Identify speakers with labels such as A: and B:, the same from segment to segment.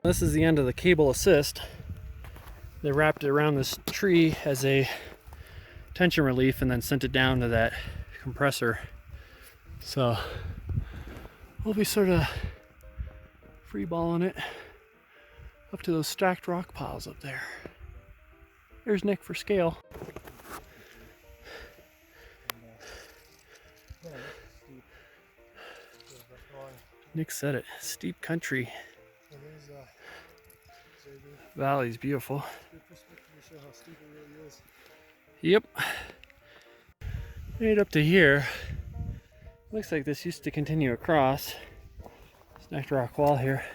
A: This is the end of the cable assist. They wrapped it around this tree as a tension relief and then sent it down to that compressor. So we'll be sort of free balling it up to those stacked rock piles up there. There's Nick for scale. Nick said it, steep country. Valley's beautiful. Yep. Right up to here. Looks like this used to continue across. Stacked rock wall here.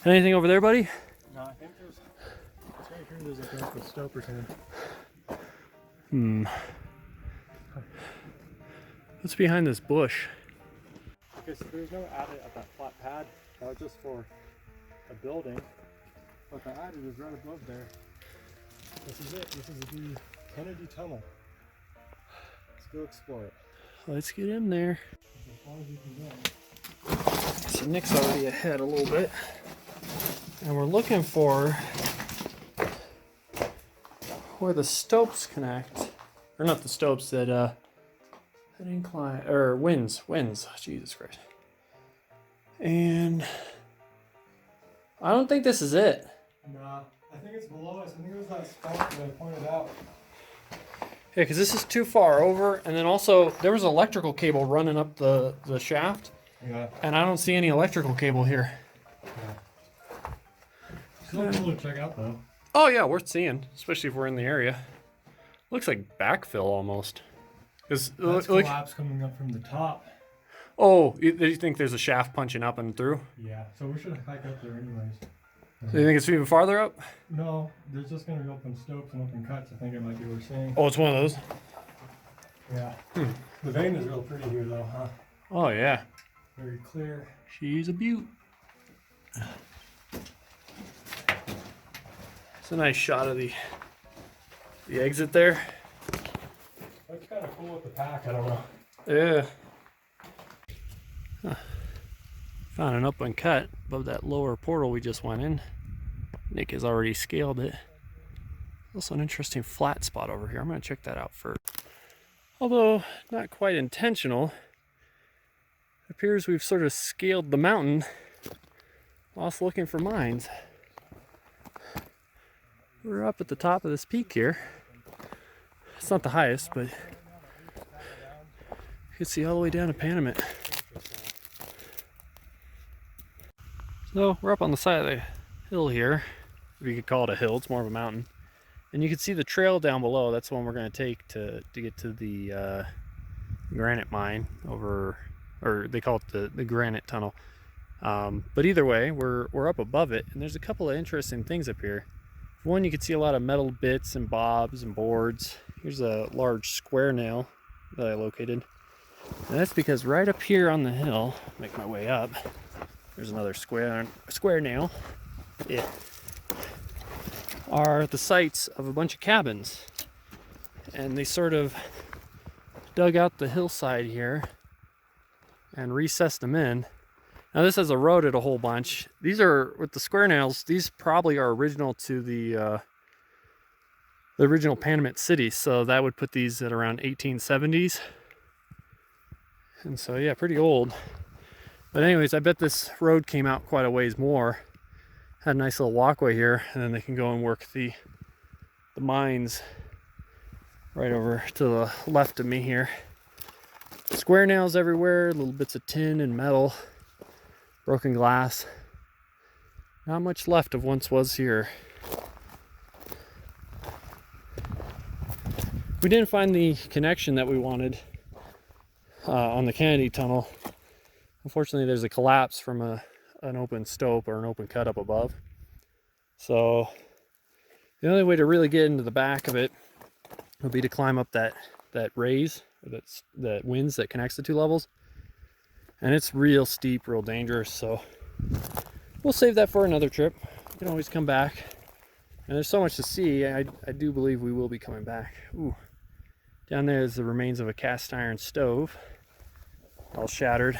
A: Anything over there, buddy?
B: No, I think there's right here. There's a bunch of stope or something.
A: What's behind this bush?
B: Okay, so there's no adit at that flat pad. That was just for a building. But the adit is right above there. This is it. This is the Kennedy Tunnel. Let's go explore it.
A: Let's get in there.
B: As far as you can go.
A: So Nick's already ahead a little bit. And we're looking for where the stopes connect. Or not the stopes, that incline, or winds, Jesus Christ. And I don't think this is it.
B: Nah, I think it's below us. I think it was that spot that I pointed out.
A: Yeah, because this is too far over, and then also there was electrical cable running up the shaft.
B: Yeah.
A: And I don't see any electrical cable here.
B: Yeah. Still cool to check out though.
A: Oh yeah, worth seeing, especially if we're in the area. Looks like backfill almost.
B: That's collapse coming up from the top.
A: Oh, you think there's a shaft punching up and through?
B: Yeah, so we should hike up there anyways.
A: So you think it's even farther up?
B: No, there's just going to be open stopes and open cuts. I think it might be what we're saying.
A: Oh, it's one of those?
B: Yeah. The vein is real pretty here though, huh?
A: Oh yeah.
B: Very clear.
A: She's a beaut. It's a nice shot of the exit there.
B: Looks kind of cool with the pack, I don't know.
A: Yeah. Huh. Found an upland cut above that lower portal we just went in. Nick has already scaled it. Also an interesting flat spot over here. I'm going to check that out first. Although not quite intentional, it appears we've sort of scaled the mountain whilst looking for mines. We're up at the top of this peak here. It's not the highest, but you can see all the way down to Panamint. So we're up on the side of the hill here. If you could call it a hill, it's more of a mountain. And you can see the trail down below. That's the one we're going to take to get to the granite mine over, or they call it the granite tunnel. But either way, we're up above it, and there's a couple of interesting things up here. For one, you can see a lot of metal bits and bobs and boards. Here's a large square nail that I located. And that's because right up here on the hill, make my way up, there's another square nail. Yeah. Are the sites of a bunch of cabins. And they sort of dug out the hillside here and recessed them in. Now this has eroded a whole bunch. These are, with the square nails, these probably are original to the original Panamint city. So that would put these at around 1870s. And so yeah, pretty old. But anyways, I bet this road came out quite a ways more. Had a nice little walkway here, and then they can go and work the mines right over to the left of me here. Square nails everywhere, little bits of tin and metal, broken glass. Not much left of once was here. We didn't find the connection that we wanted on the Kennedy Tunnel. Unfortunately, there's a collapse from an open stope or an open cut up above. So the only way to really get into the back of it would be to climb up that raise, or that winds that connects the two levels. And it's real steep, real dangerous, so we'll save that for another trip. We can always come back. And there's so much to see, I do believe we will be coming back. Ooh. Down there is the remains of a cast iron stove, all shattered.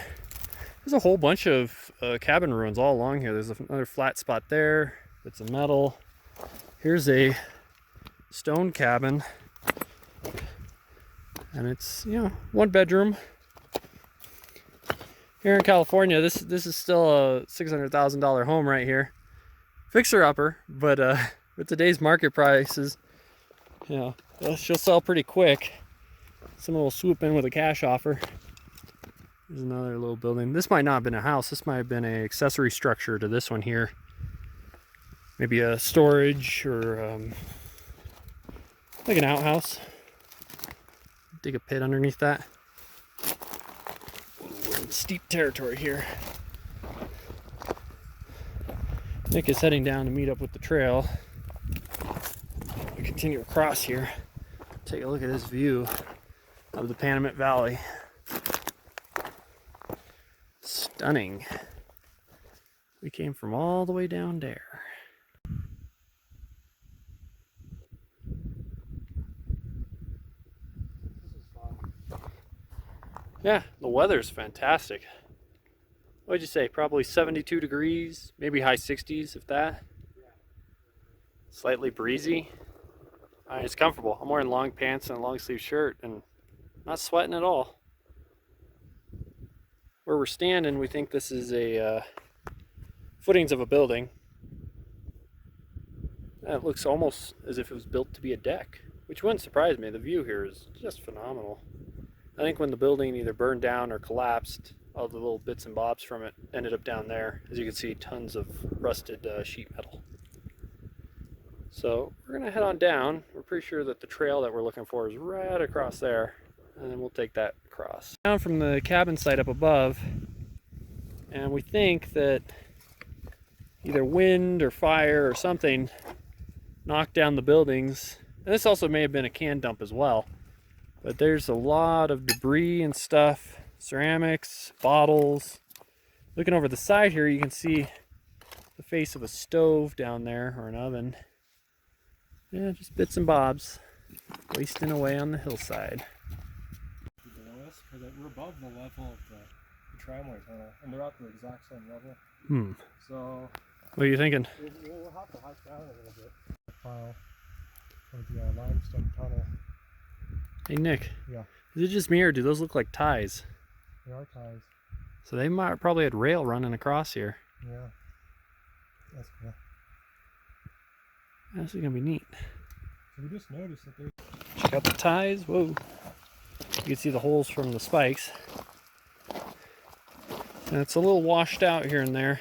A: There's a whole bunch of cabin ruins all along here. There's another flat spot there. It's a metal. Here's a stone cabin. And it's, you know, 1 bedroom. Here in California, this is still a $600,000 home right here. Fixer upper, but with today's market prices, you know, she'll sell pretty quick. Someone will swoop in with a cash offer. There's another little building. This might not have been a house. This might have been an accessory structure to this one here. Maybe a storage or like an outhouse. Dig a pit underneath that. We're in steep territory here. Nick is heading down to meet up with the trail. We continue across here. Take a look at this view of the Panamint Valley. Stunning. We came from all the way down there.
B: This is fun.
A: Yeah, the weather's fantastic. What'd you say? Probably 72 degrees, maybe high 60s, if that. Slightly breezy. It's comfortable. I'm wearing long pants and a long sleeve shirt and not sweating at all. Where we're standing, we think this is a footings of a building. It looks almost as if it was built to be a deck, which wouldn't surprise me. The view here is just phenomenal. I think when the building either burned down or collapsed, all the little bits and bobs from it ended up down there. As you can see, tons of rusted sheet metal. So we're gonna head on down. We're pretty sure that the trail that we're looking for is right across there, and then we'll take that across. Down from the cabin site up above, and we think that either wind or fire or something knocked down the buildings. And this also may have been a can dump as well. But there's a lot of debris and stuff, ceramics, bottles. Looking over the side here, you can see the face of a stove down there, or an oven. Yeah, just bits and bobs, wasting away on the hillside.
B: Below us, because we're above the level of the tramway tunnel, and they're at the exact same level. So,
A: What are you thinking?
B: we'll have to hike down a little bit. File for the limestone tunnel.
A: Hey Nick,
B: Yeah,
A: is it just me or do those look like ties?
B: they are ties.
A: So they might probably had rail running across here.
B: Yeah, that's cool.
A: This is gonna be neat.
B: So we just noticed that there's...
A: Check out the ties. Whoa. You can see the holes from the spikes. And it's a little washed out here and there.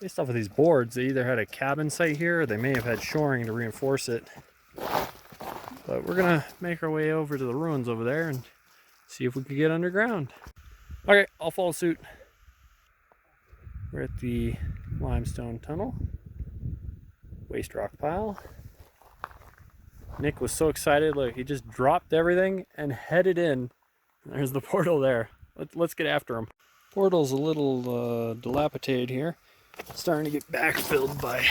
A: Based off of these boards, they either had a cabin site here or they may have had shoring to reinforce it. But we're gonna make our way over to the ruins over there and see if we can get underground. Okay, I'll follow suit. We're at the limestone tunnel. Waste rock pile. Nick was so excited, look, he just dropped everything and headed in. There's the portal there. Let's get after him. Portal's a little dilapidated here. Starting to get backfilled by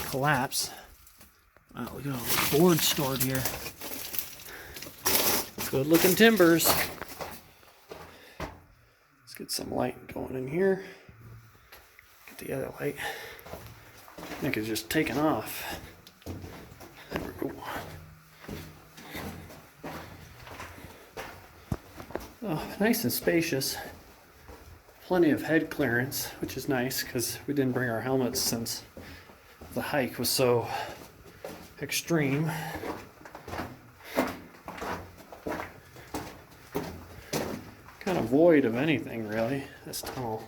A: collapse. Wow, look at all the boards stored here. Good looking timbers. Let's get some light going in here. Get the other light. Nick is just taking off. There we go. Oh, nice and spacious. Plenty of head clearance, which is nice because we didn't bring our helmets since the hike was so extreme. Kind of void of anything really, this tunnel.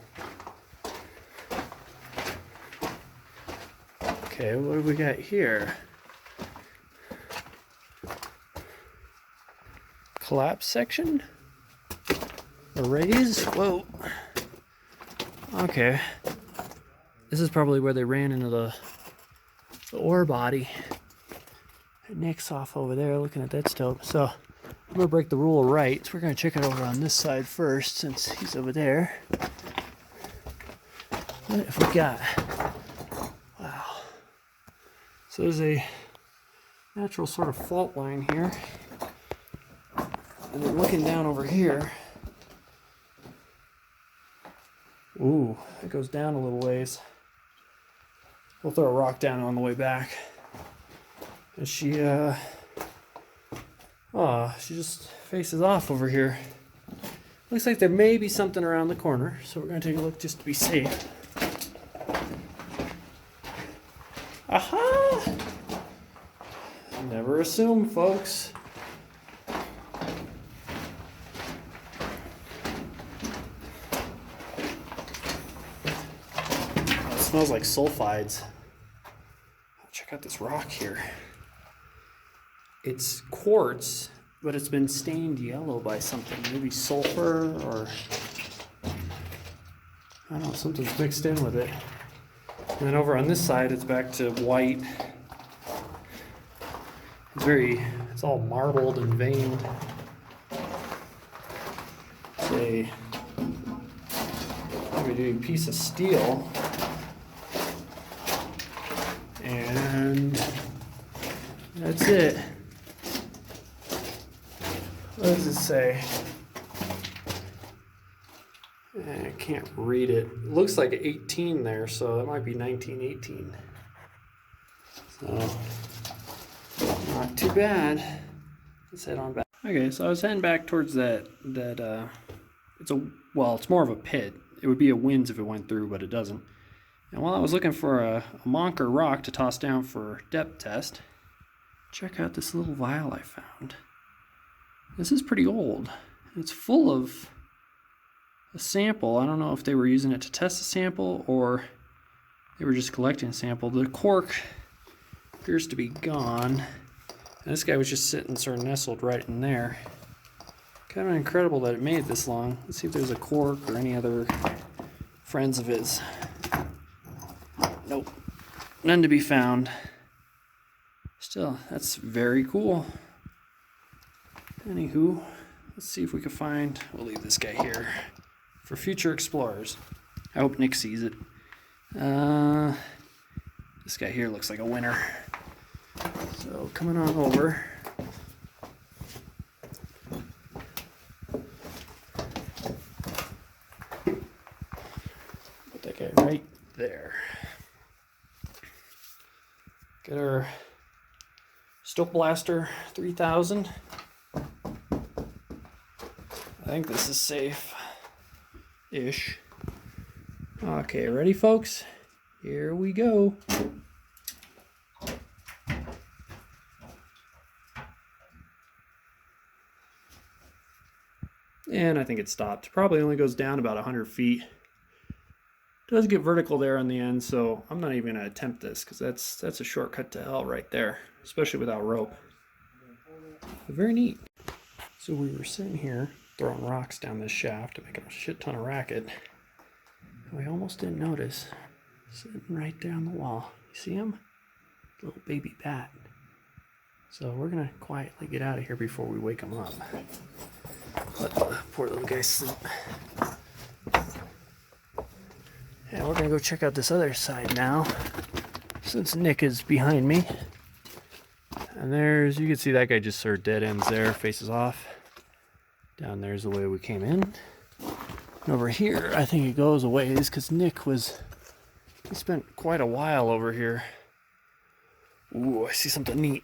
A: Okay, what do we got here? Collapse section? A raise? Whoa. Okay. This is probably where they ran into the ore body. Nick's off over there looking at that stove. So I'm gonna break the rule of right. So we're gonna check it over on this side first since he's over there. What have we got? Wow. So there's a natural sort of fault line here. And then looking down over here, Ooh, it goes down a little ways. We'll throw a rock down on the way back. And she just faces off over here. Looks like there may be something around the corner, so we're gonna take a look just to be safe. Aha! Never assume, folks. Oh, it smells like sulfides. Check out this rock here. It's quartz, but it's been stained yellow by something. Maybe sulfur or I don't know, something's mixed in with it. And then over on this side, it's back to white. It's all marbled and veined. It's a heavy-duty piece of steel. And that's it. What does it say? I can't read it. It looks like 18 there, so that might be 1918. So, not too bad. Let's head on back. Okay, so I was heading back towards it's more of a pit. It would be a winze if it went through, but it doesn't. And while I was looking for a monk or rock to toss down for depth test, check out this little vial I found. This is pretty old. It's full of a sample. I don't know if they were using it to test a sample or they were just collecting a sample. The cork appears to be gone. And this guy was just sitting sort of nestled right in there. Kind of incredible that it made it this long. Let's see if there's a cork or any other friends of his. Nope. None to be found. Still, that's very cool. Anywho, let's see if we can find... We'll leave this guy here for future explorers. I hope Nick sees it. This guy here looks like a winner. So, coming on over. Put that guy right there. Get our Stoke Blaster 3000. I think this is safe-ish. Okay, ready, folks? Here we go. And I think it stopped. Probably only goes down about 100 feet. Does get vertical there on the end, so I'm not even going to attempt this because that's a shortcut to hell right there, especially without rope. But very neat. So we were sitting here throwing rocks down this shaft to make a shit ton of racket. And we almost didn't notice, sitting right there on the wall. You see him? Little baby bat. So we're going to quietly get out of here before we wake him up. Let the poor little guy sleep. And we're going to go check out this other side now, since Nick is behind me. And you can see that guy just sort of dead ends there, faces off. Down there's the way we came in. And over here, I think it goes a ways, because Nick he spent quite a while over here. Ooh, I see something neat.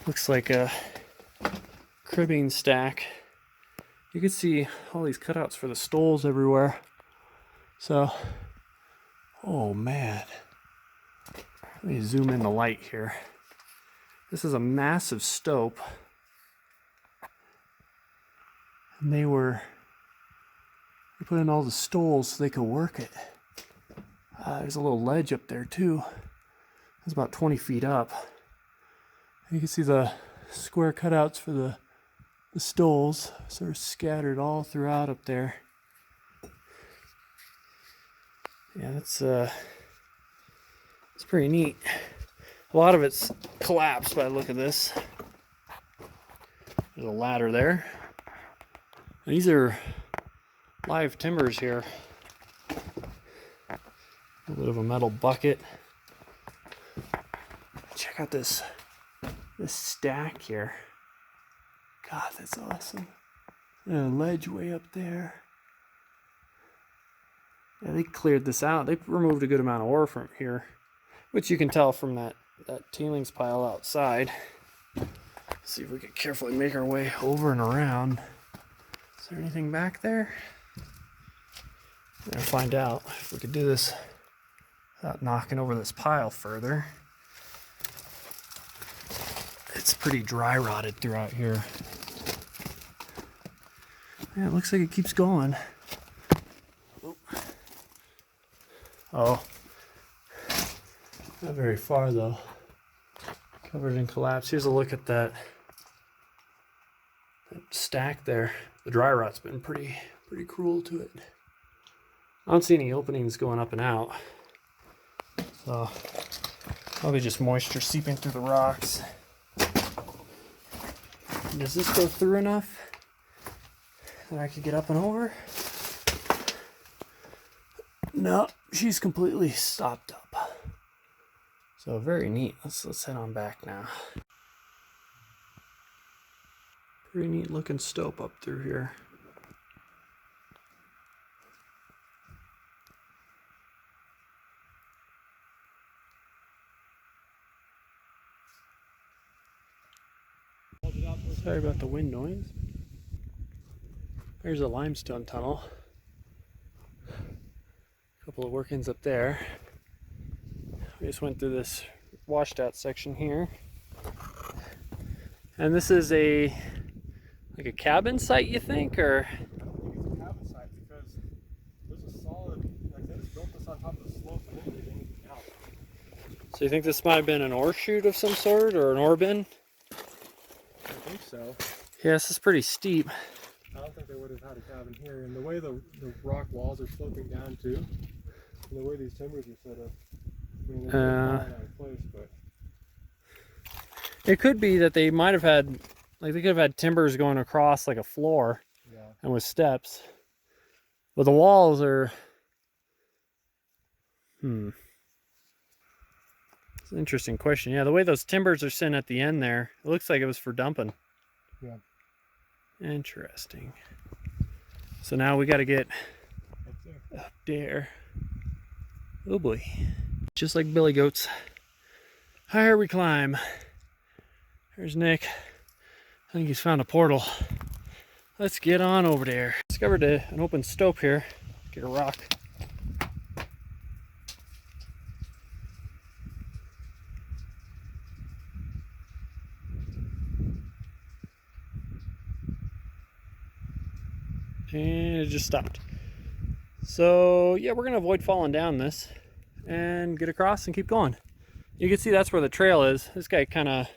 A: Looks like a cribbing stack. You can see all these cutouts for the stoles everywhere. So, oh man. Let me zoom in the light here. This is a massive stope. And they put in all the stoles so they could work it. There's a little ledge up there too. It's about 20 feet up. You can see the square cutouts for the stoles sort of scattered all throughout up there. Yeah, it's pretty neat. A lot of it's collapsed by the look of this. There's a ladder there. And these are live timbers here. A little bit of a metal bucket. Check out this stack here. God, that's awesome. And a ledge way up there. Yeah, they cleared this out. They removed a good amount of ore from here, which you can tell from that tailings pile outside. Let's see if we can carefully make our way over and around. Is there anything back there? We'll find out if we could do this without knocking over this pile further. It's pretty dry rotted throughout here. Yeah, it looks like it keeps going. Oh, not very far though. Covered in collapse. Here's a look at that stack there. The dry rot's been pretty cruel to it. I don't see any openings going up and out. So probably just moisture seeping through the rocks. Does this go through enough that I could get up and over? No, she's completely stopped up. So very neat. Let's head on back now. Pretty neat looking stope up through here. Sorry about the wind noise. There's a limestone tunnel. A couple of workings up there. We just went through this washed out section here. And this is like a cabin site, you think, or?
B: I don't think it's a cabin site because there's a solid, like they just built this on top of the slope and didn't dig anything out.
A: So you think this might have been an ore chute of some sort, or an ore bin?
B: I think so.
A: Yeah, this is pretty steep.
B: I don't think they would have had a cabin here. And the way the rock walls are sloping down too, and the way these timbers are set up, I mean, they're out of place, but
A: it could be that they might have had, like they could have had timbers going across like a floor,
B: yeah,
A: and with steps. But the walls are, it's an interesting question. Yeah, the way those timbers are sitting at the end there, it looks like it was for dumping.
B: yeah.
A: Interesting. So now we got to get
B: Up there.
A: up there. Oh boy. Just like billy goats. Higher we climb. There's Nick. I think he's found a portal. Let's get on over there. Discovered an open stope here. Get a rock. And it just stopped. So yeah, we're gonna avoid falling down this and get across and keep going. You can see that's where the trail is. This guy kind of,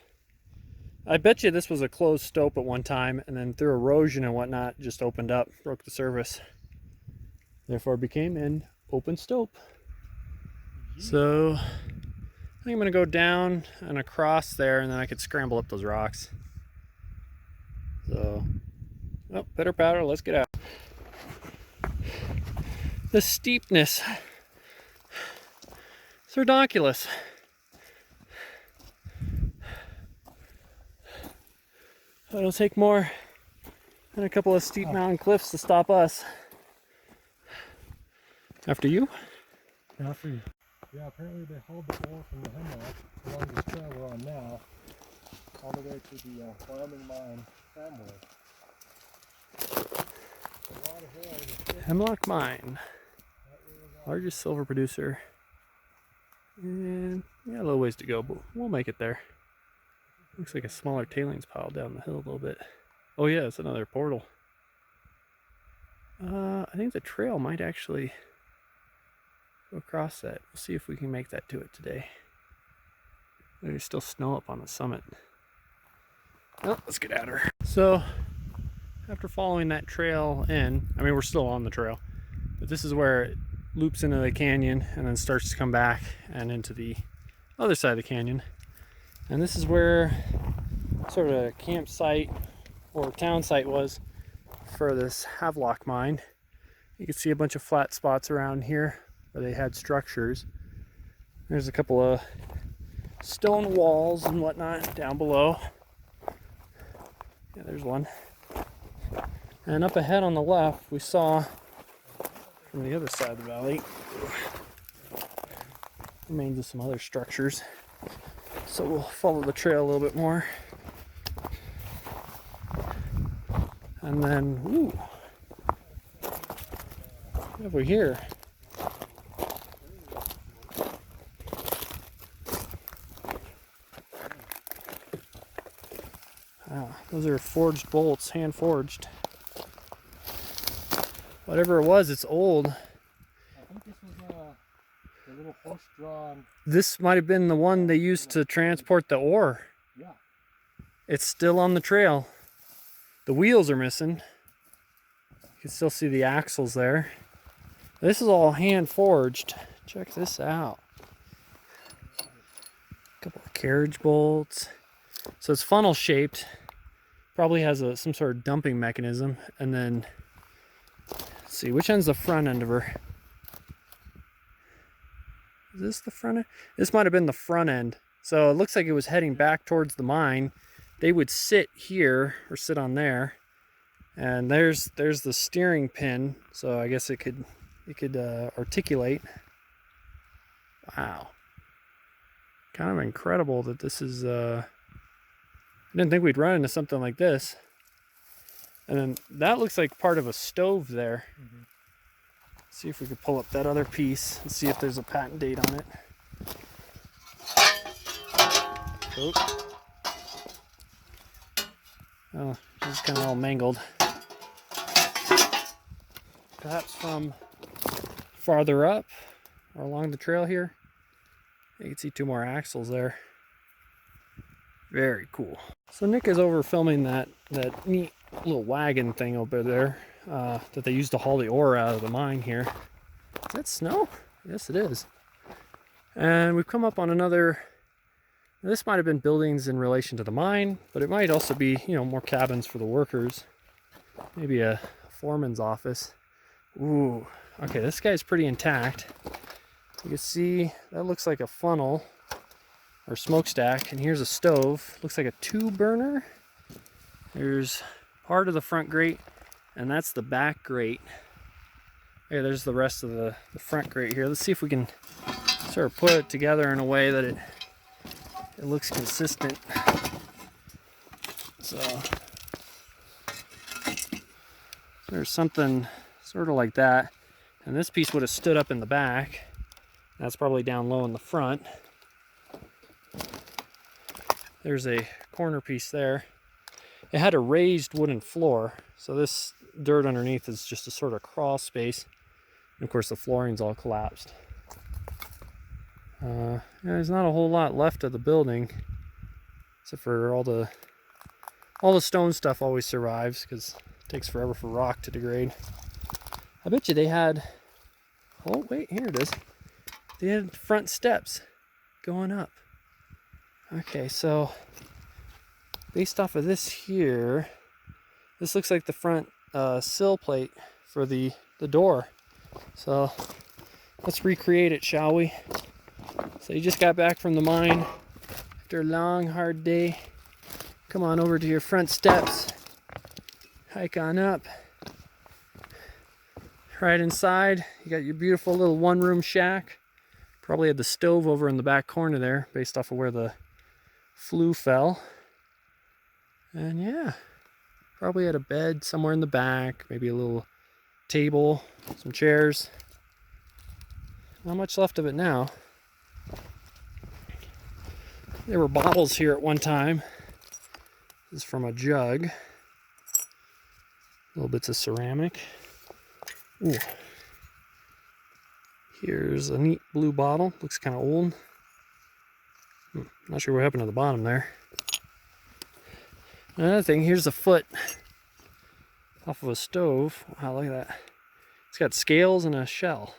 A: I bet you this was a closed stope at one time, and then through erosion and whatnot just opened up, broke the surface, therefore became an open stope. So I think I'm gonna go down and across there, and then I could scramble up those rocks. So, oh, pitter patter, let's get out. The steepness, it's ridiculous. It'll take more than a couple of steep mountain cliffs to stop us. After you?
B: Yeah, after you. Yeah, apparently they hauled the ore from the Havelock along this trail we're on now, all the way to the Wyoming mine tramway. A lot of ore in the
A: Havelock Mine, largest silver producer. And we got a little ways to go, but we'll make it there. Looks like a smaller tailings pile down the hill a little bit. Oh yeah, it's another portal. I think the trail might actually go across that. We'll see if we can make that to it today. There's still snow up on the summit. Oh, let's get at her. So, after following that trail in, I mean, we're still on the trail, but this is where it loops into the canyon and then starts to come back and into the other side of the canyon. And this is where sort of a campsite or town site was for this Havelock mine. You can see a bunch of flat spots around here where they had structures. There's a couple of stone walls and whatnot down below. Yeah, there's one. And up ahead on the left, we saw from the other side of the valley remains of some other structures. So we'll follow the trail a little bit more. And then, ooh, over here. Wow, those are forged bolts, hand forged. Whatever it was, it's old.
B: I think this was the little horse-drawn.
A: This might have been the one they used to transport the ore.
B: Yeah.
A: It's still on the trail. The wheels are missing. You can still see the axles there. This is all hand forged. Check this out. A couple of carriage bolts. So it's funnel shaped. Probably has some sort of dumping mechanism. And then, let's see, which end's the front end of her? Is this the front end? This might have been the front end. So it looks like it was heading back towards the mine. They would sit here or sit on there. And there's the steering pin. So I guess it could articulate. Wow. Kind of incredible that this is I didn't think we'd run into something like this. And then that looks like part of a stove there.
B: Mm-hmm.
A: See if we could pull up that other piece and see if there's a patent date on it. Oh, she's kind of all mangled. Perhaps from farther up or along the trail here. You can see two more axles there. Very cool. So Nick is over filming that neat little wagon thing over there that they used to haul the ore out of the mine here. Is that snow? Yes, it is. And we've come up on another. This might have been buildings in relation to the mine, but it might also be, you know, more cabins for the workers. Maybe a foreman's office. Ooh, okay, this guy's pretty intact. You can see that looks like a funnel or smokestack, and here's a stove. Looks like a 2-burner. There's part of the front grate, and that's the back grate. Okay, there's the rest of the front grate here. Let's see if we can sort of put it together in a way that it looks consistent. So there's something sort of like that, and this piece would have stood up in the back. That's probably down low in the front. There's a corner piece there. It had a raised wooden floor, so this dirt underneath is just a sort of crawl space. And of course the flooring's all collapsed. Yeah, there's not a whole lot left of the building, except for all the stone stuff always survives because it takes forever for rock to degrade. I bet you they had, oh wait, here it is. They had front steps going up. Okay, so based off of this here, this looks like the front sill plate for the door. So let's recreate it, shall we? So you just got back from the mine after a long, hard day. Come on over to your front steps. Hike on up. Right inside, you got your beautiful little one-room shack. Probably had the stove over in the back corner there, based off of where the flue fell. And yeah, probably had a bed somewhere in the back, maybe a little table, some chairs. Not much left of it now. There were bottles here at one time. This is from a jug. Little bits of ceramic. Ooh. Here's a neat blue bottle. Looks kind of old. Not sure what happened to the bottom there. Another thing, here's a foot off of a stove. Wow, look at that. It's got scales and a shell.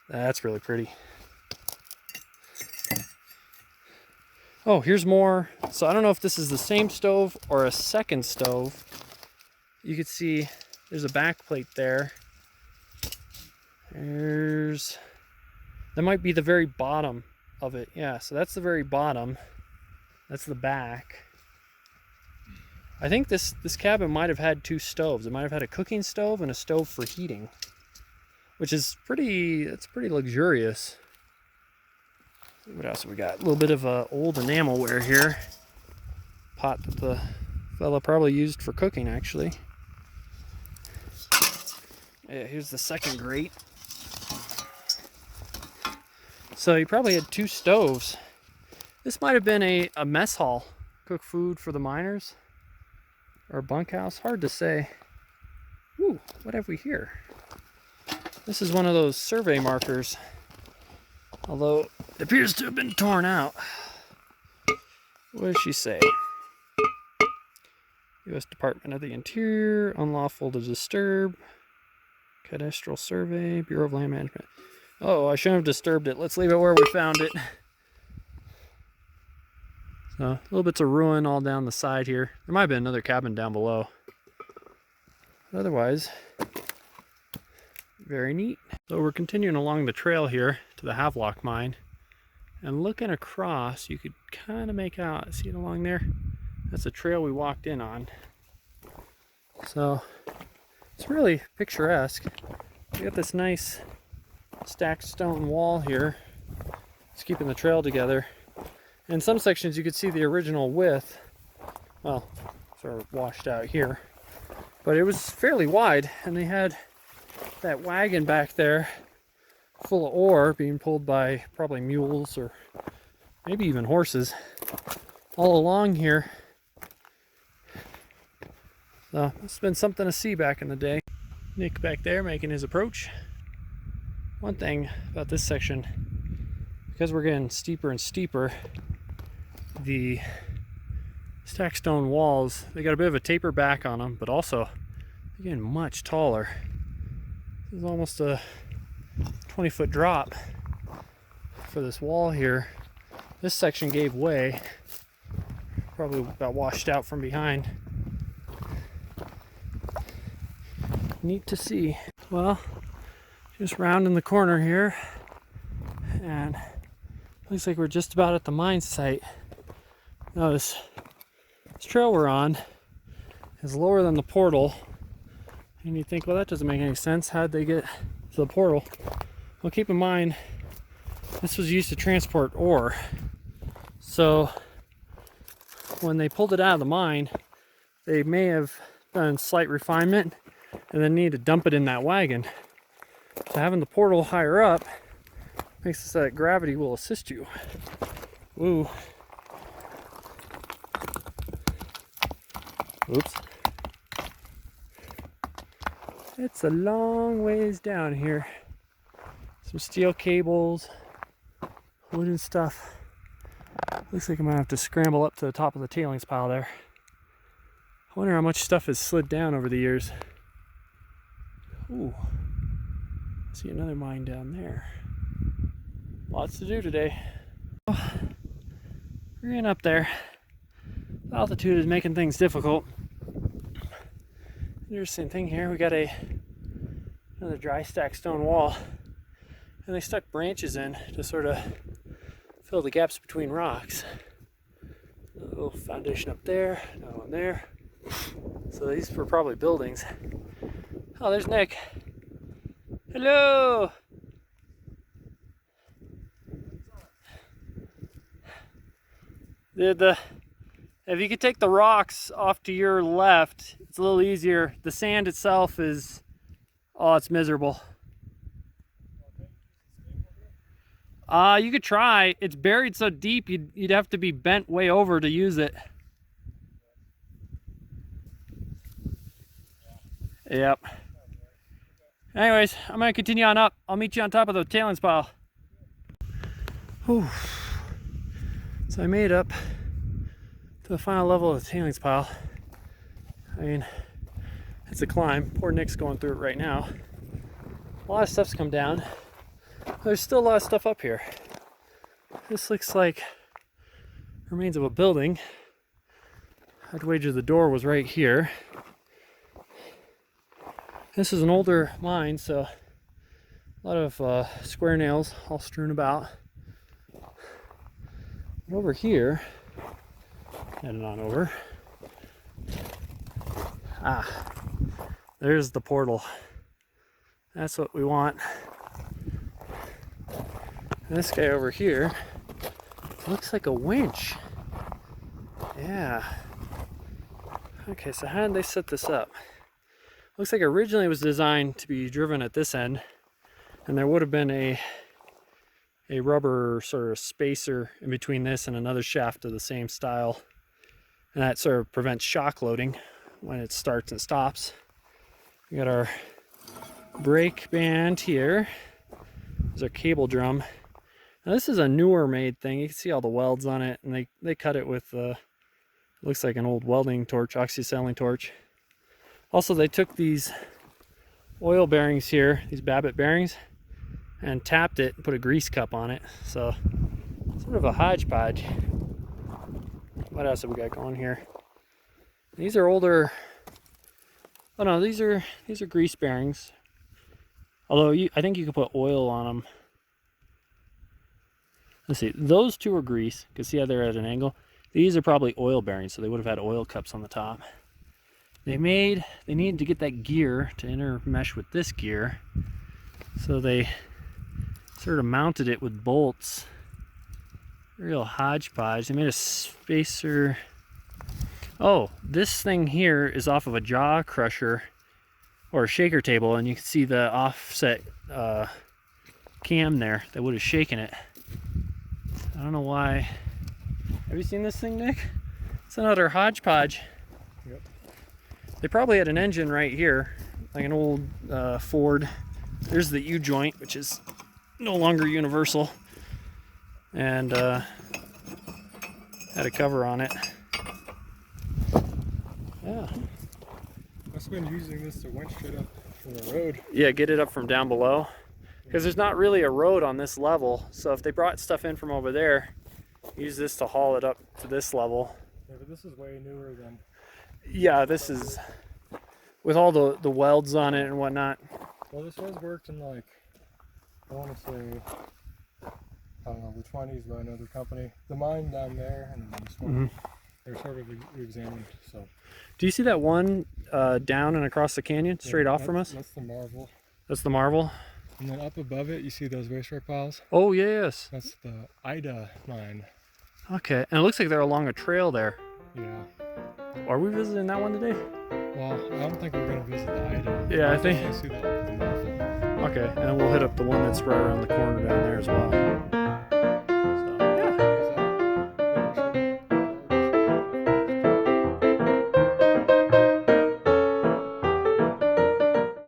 A: That's really pretty. Oh, here's more. So I don't know if this is the same stove or a second stove. You can see there's a back plate there. That might be the very bottom of it. Yeah, so that's the very bottom. That's the back. I think this cabin might have had 2 stoves. It might have had a cooking stove and a stove for heating, which is pretty luxurious. What else have we got? A little bit of old enamelware here. Pot that the fella probably used for cooking, actually. Yeah, here's the second grate. So he probably had 2 stoves. This might have been a mess hall. Cook food for the miners. Or a bunkhouse. Hard to say. Ooh, what have we here? This is one of those survey markers. Although it appears to have been torn out. What does she say? U.S. Department of the Interior, unlawful to disturb, cadastral survey, Bureau of Land Management. Oh, I shouldn't have disturbed it. Let's leave it where we found it. So, little bits of ruin all down the side here. There might have been another cabin down below. But otherwise, very neat. So we're continuing along the trail here to the Havelock mine. And looking across, you could kind of make out, see it along there? That's the trail we walked in on. So it's really picturesque. We got this nice stacked stone wall here. It's keeping the trail together. In some sections you could see the original width. Well, sort of washed out here. But it was fairly wide, and they had that wagon back there full of ore being pulled by probably mules or maybe even horses all along here. So it's been something to see back in the day. Nick back there making his approach. One thing about this section, because we're getting steeper and steeper, the stacked stone walls, they got a bit of a taper back on them, but also they're getting much taller. This is almost a 20-foot drop for this wall here. This section gave way, probably got washed out from behind. Neat to see. Well, just rounding the corner here, and looks like we're just about at the mine site. Notice this trail we're on is lower than the portal, and you think, well, that doesn't make any sense. How'd they get to the portal? Well, keep in mind, this was used to transport ore. So when they pulled it out of the mine, they may have done slight refinement and then need to dump it in that wagon. So having the portal higher up makes it so that gravity will assist you. Woo. Oops. It's a long ways down here. Some steel cables, wooden stuff. Looks like I might have to scramble up to the top of the tailings pile there. I wonder how much stuff has slid down over the years. Ooh, see another mine down there. Lots to do today. Oh, we're getting up there. The altitude is making things difficult. Interesting thing here, we got another dry stack stone wall, and they stuck branches in to sort of fill the gaps between rocks. A little foundation up there, another one there. So these were probably buildings. Oh, there's Nick. Hello! If you could take the rocks off to your left, it's a little easier. The sand itself is, oh, it's miserable. You could try. It's buried so deep, you'd have to be bent way over to use it. Yep. Anyways, I'm gonna continue on up. I'll meet you on top of the tailings pile. Whew. So I made up to the final level of the tailings pile. I mean, it's a climb. Poor Nick's going through it right now. A lot of stuff's come down. There's still a lot of stuff up here. This looks like remains of a building. I'd wager the door was right here. This is an older mine, so a lot of square nails all strewn about. But over here, heading on over, Ah, there's the portal. That's what we want. And this guy over here looks like a winch. Yeah. Okay, so how did they set this up? Looks like originally it was designed to be driven at this end, and there would have been a rubber sort of spacer in between this and another shaft of the same style, and that sort of prevents shock loading when it starts and stops. We got our brake band here. There's our cable drum. Now this is a newer made thing. You can see all the welds on it, and they cut it with looks like an old welding torch, oxyacetylene torch. Also, they took these oil bearings here, these Babbitt bearings, and tapped it and put a grease cup on it. So sort of a hodgepodge. What else have we got going here? These are older. Oh no, these are grease bearings. Although I think you could put oil on them. Let's see, those two are grease, because see how they're at an angle? These are probably oil bearings, so they would have had oil cups on the top. They needed to get that gear to intermesh with this gear, so they sort of mounted it with bolts. Real hodgepodge. They made a spacer. Oh, this thing here is off of a jaw crusher or a shaker table, and you can see the offset cam there that would have shaken it. I don't know why. Have you seen this thing, Nick? It's another hodgepodge.
B: Yep.
A: They probably had an engine right here, like an old Ford. There's the U-joint, which is no longer universal, and had a cover on it. Yeah.
B: Must have been using this to winch it up from the road.
A: Yeah, get it up from down below. Because there's not really a road on this level, so if they brought stuff in from over there, use this to haul it up to this level.
B: Yeah, but this is way newer than...
A: Yeah, this is with all the welds on it and whatnot.
B: Well, this was worked in, like, I want to say, I don't know, the 20s by another company. The mine down there and then this one, they're sort of re-examined, so.
A: Do you see that one down and across the canyon, straight off from us?
B: That's the Marvel.
A: That's the Marvel?
B: And then up above it, you see those waste rock piles?
A: Oh, yes.
B: That's the Ida mine.
A: Okay, and it looks like they're along a trail there.
B: Yeah.
A: Are we visiting that one today?
B: Well, I don't think we're going to visit the Ida.
A: Yeah, I think.
B: See that with the Marvel.
A: Okay, and then we'll hit up the one that's right around the corner down there as well.